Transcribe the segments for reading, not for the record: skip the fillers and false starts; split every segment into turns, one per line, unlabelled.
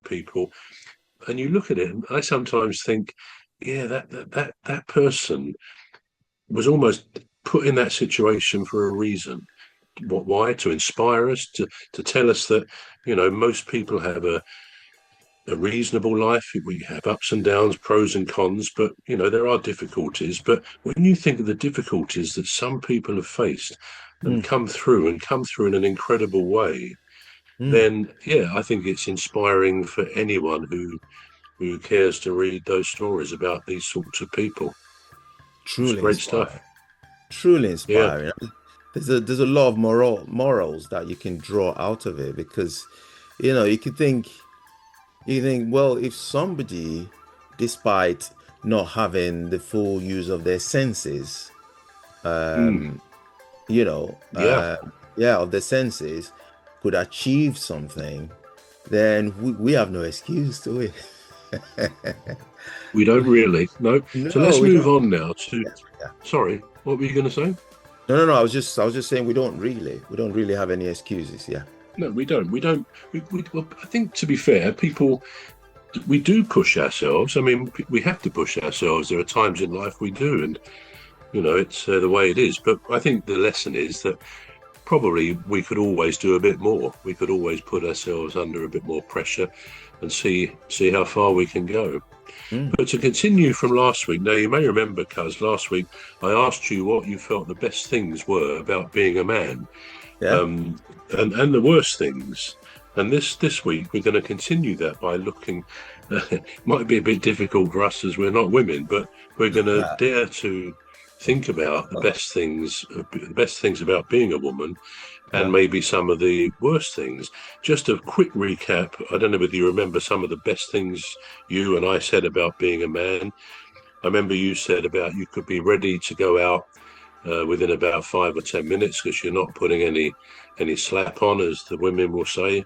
people, and you look at it, and I sometimes think, yeah, that person was almost put in that situation for a reason. Why? To inspire us, to tell us that, most people have a reasonable life. We have ups and downs, pros and cons, but there are difficulties. But when you think of the difficulties that some people have faced and
Mm,
come through in an incredible way,
mm.
then yeah, I think it's inspiring for anyone who cares to read those stories about these sorts of people. It's
Truly
great stuff.
inspiring. Truly
Yeah.
inspiring. There's a lot of morals that you can draw out of it because, you think, well, if somebody, despite not having the full use of their senses,
Mm.
um, you know,
Yeah.
yeah, of their senses, could achieve something, then we have no excuse to it.
We don't really. No. So
No,
let's
we
move
don't.
on now to,
Yeah, yeah.
sorry, what were you going to say?
No, no, no. I was just saying we don't really have any excuses. Yeah.
No, we don't. We don't. Well, I think, to be fair, people, we do push ourselves. I mean, we have to push ourselves. There are times in life we do, and it's the way it is. But I think the lesson is that probably we could always do a bit more. We could always put ourselves under a bit more pressure and see how far we can go.
Mm,
But to continue from last week, now you may remember, Cuz, last week I asked you what you felt the best things were about being a man,
yeah.
um, and the worst things. And this week we're going to continue that by looking. It might be a bit difficult for us as we're not women, but we're going to dare to think about the best things about being a woman, and
Yeah.
maybe some of the worst things. Just a quick recap. I don't know whether you remember some of the best things you and I said about being a man. I remember you said about you could be ready to go out within about 5 or 10 minutes because you're not putting any slap on, as the women will say.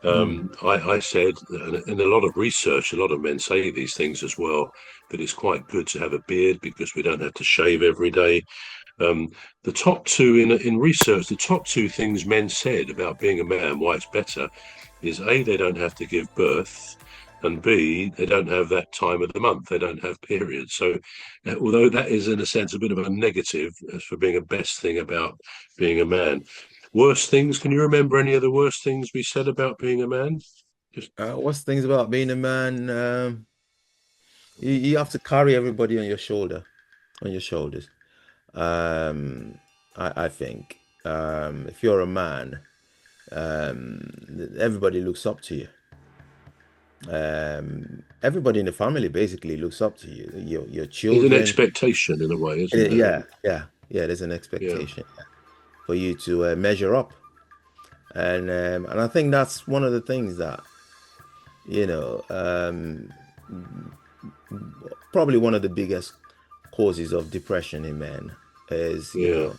Mm,
I said, and in a lot of research, a lot of men say these things as well, that it's quite good to have a beard because we don't have to shave every day. Um, the top two in research, the top two things men said about being a man, why it's better, is A, they don't have to give birth, and B, they don't have that time of the month, they don't have periods. So, although that is in a sense a bit of a negative as for being a best thing about being a man. Worst things? Can you remember any of the worst things we said about being a man? Just
what's things about being a man? You have to carry everybody on your shoulders. Um, I think if you're a man, everybody looks up to you. Everybody in the family basically looks up to you. Your
there's an
children.
expectation in a way, isn't there?
Yeah, yeah, yeah. There's an
Yeah,
expectation for you to measure up, and I think that's one of the things that you know probably one of the biggest causes of depression in men is
yeah,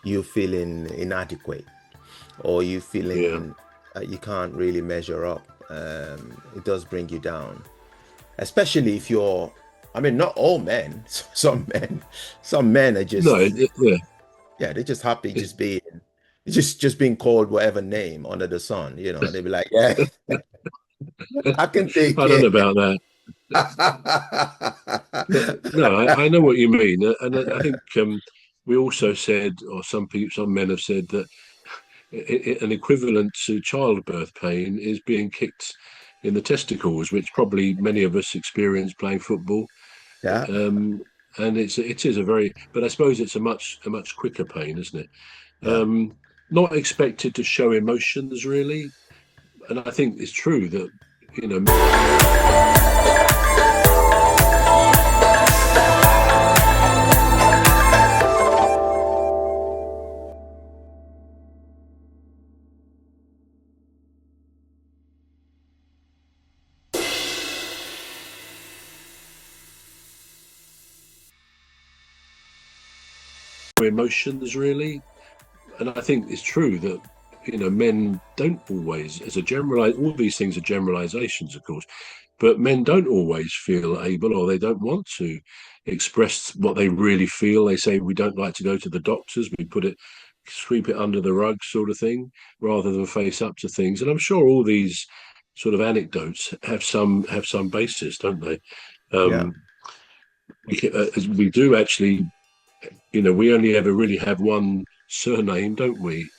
you feeling inadequate or you
yeah.
feeling you can't really measure up. It does bring you down, especially if you're. I mean, not all men. Some men are
No,
just
yeah.
yeah, they're just happy
It's,
just being just being called whatever name under the sun. They'd be like, yeah, I can take
I don't know
it.
about that. No, I know what you mean, and I think we also said, or some men have said that an equivalent to childbirth pain is being kicked in the testicles, which probably many of us experience playing football.
Yeah,
Um, and it is a very, but I suppose it's a much quicker pain, isn't it?
yeah.
Not expected to show emotions really, and I think it's true that you know emotions really, and I think it's true that men don't always, as a generalize, all these things are generalizations, of course, but men don't always feel able, or they don't want to express what they really feel. They say we don't like to go to the doctors, we sweep it under the rug, sort of thing, rather than face up to things. And I'm sure all these sort of anecdotes have some basis, don't they?
Yeah.
Um, we do actually, we only ever really have one surname, don't we?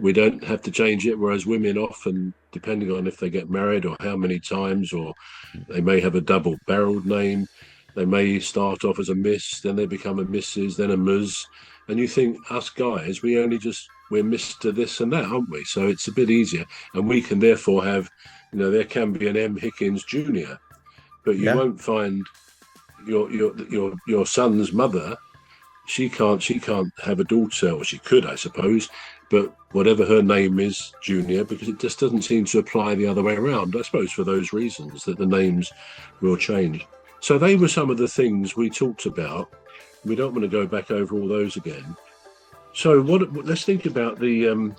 We don't have to change it, whereas women often, depending on if they get married or how many times, or they may have a double-barreled name. They may start off as a Miss, then they become a Mrs., then a Ms. And you think, us guys, we're Mr. this and that, aren't we? So it's a bit easier. And we can therefore have, there can be an M. Hikins Jr., but you
Yeah.
won't find your son's mother. She can't have a daughter, or she could, I suppose, but whatever her name is, Junior, because it just doesn't seem to apply the other way around, I suppose, for those reasons that the names will change. So they were some of the things we talked about. We don't want to go back over all those again. So let's think about the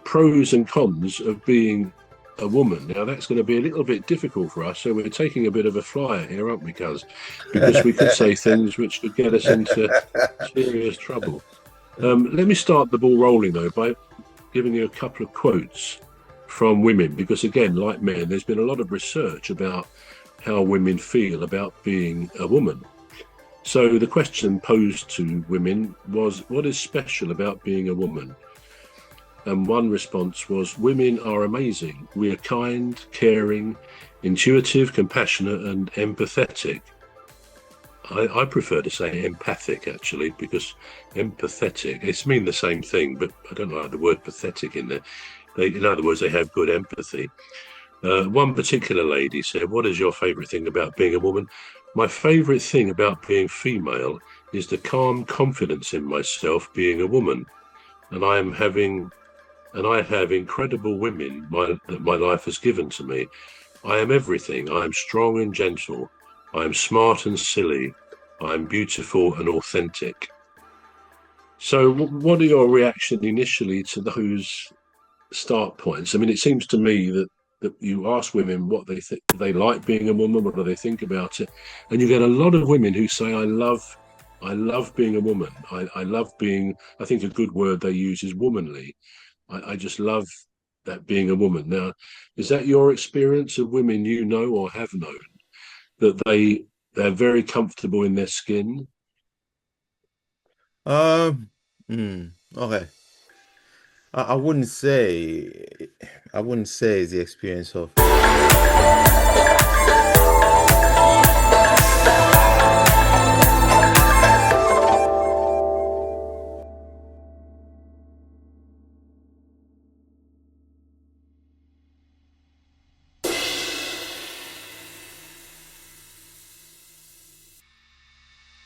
pros and cons of being a woman. Now that's going to be a little bit difficult for us, so we're taking a bit of a flyer here, aren't we, Cuz? Because we could say things which could get us into serious trouble. Let me start the ball rolling though by giving you a couple of quotes from women, because again, like men, there's been a lot of research about how women feel about being a woman. So the question posed to women was, what is special about being a woman? And one response was, women are amazing. We are kind, caring, intuitive, compassionate, and empathetic. I prefer to say empathic, actually, because empathetic, it's mean the same thing, but I don't like the word pathetic in there. In other words, they have good empathy. One particular lady said, what is your favourite thing about being a woman? My favourite thing about being female is the calm confidence in myself being a woman. And I have incredible women that my life has given to me. I am everything. I am strong and gentle. I am smart and silly. I am beautiful and authentic. So what are your reaction initially to those start points? I mean, it seems to me that you ask women what they think, they like being a woman, what do they think about it? And you get a lot of women who say, I love being a woman. I love being, I think a good word they use is womanly. I just love that being a woman. Now, is that your experience of women you know or have known, that they're very comfortable in their skin?
Um, okay. I wouldn't say it's the experience of